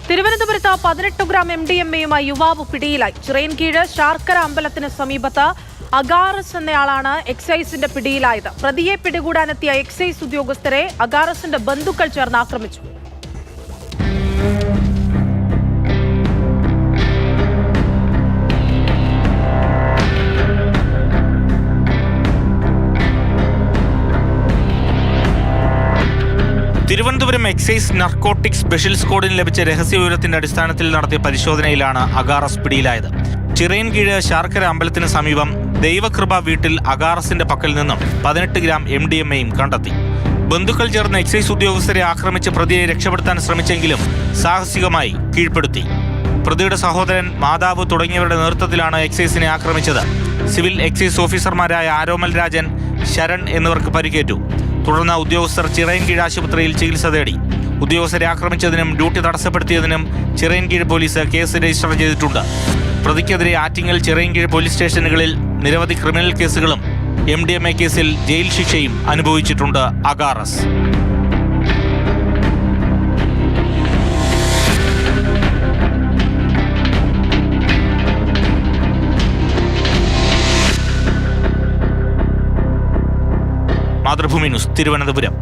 തിരുവനന്തപുരത്ത് 18 ഗ്രാം MDMA-യുമായി യുവാവ് പിടിയിലായി. ചിറയൻകീഴ് ശാർക്കര അമ്പലത്തിന് സമീപത്ത് അഗാറസ് എന്നയാളാണ് എക്സൈസിന്റെ പിടിയിലായത്. പ്രതിയെ പിടികൂടാനെത്തിയ എക്സൈസ് ഉദ്യോഗസ്ഥരെ അഗാറസിന്റെ ബന്ധുക്കൾ ചേർന്ന് ആക്രമിച്ചു. തിരുവനന്തപുരം എക്സൈസ് നർക്കോട്ടിക് സ്പെഷ്യൽ സ്ക്വാഡിന് ലഭിച്ച രഹസ്യവിവരത്തിന്റെ അടിസ്ഥാനത്തിൽ നടത്തിയ പരിശോധനയിലാണ് അഗാറസ് പിടിയിലായത്. ചിറയൻകീഴ് ശാർക്കര അമ്പലത്തിന് സമീപം ദൈവകൃപ വീട്ടിൽ അഗാറസിന്റെ പക്കൽ നിന്നും 18 ഗ്രാം MDMA-യും കണ്ടെത്തി. ബന്ധുക്കൾ ചേർന്ന് എക്സൈസ് ഉദ്യോഗസ്ഥരെ ആക്രമിച്ച് പ്രതിയെ രക്ഷപ്പെടുത്താൻ ശ്രമിച്ചെങ്കിലും സാഹസികമായി കീഴ്പ്പെടുത്തി. പ്രതിയുടെ സഹോദരൻ, മാതാവ് തുടങ്ങിയവരുടെ നേതൃത്വത്തിലാണ് എക്സൈസിനെ ആക്രമിച്ചത്. സിവിൽ എക്സൈസ് ഓഫീസർമാരായ ആരോമൽ രാജൻ, ശരൺ എന്നിവർക്ക് പരിക്കേറ്റു. തുടർന്ന് ഉദ്യോഗസ്ഥർ ചിറയൻകീഴ് ആശുപത്രിയിൽ ചികിത്സ തേടി. ഉദ്യോഗസ്ഥരെ ആക്രമിച്ചതിനും ഡ്യൂട്ടി തടസ്സപ്പെടുത്തിയതിനും ചിറയൻകീഴ് പോലീസ് കേസ് രജിസ്റ്റർ ചെയ്തിട്ടുണ്ട്. പ്രതിക്കെതിരെ ആറ്റിങ്ങൽ, ചിറയൻകീഴ് പോലീസ് സ്റ്റേഷനുകളിൽ നിരവധി ക്രിമിനൽ കേസുകളും MDMA കേസിൽ ജയിൽ ശിക്ഷയും അനുഭവിച്ചിട്ടുണ്ട് അഗാറസ്. മാതൃഭൂമി ന്യൂസ്, തിരുവനന്തപുരം.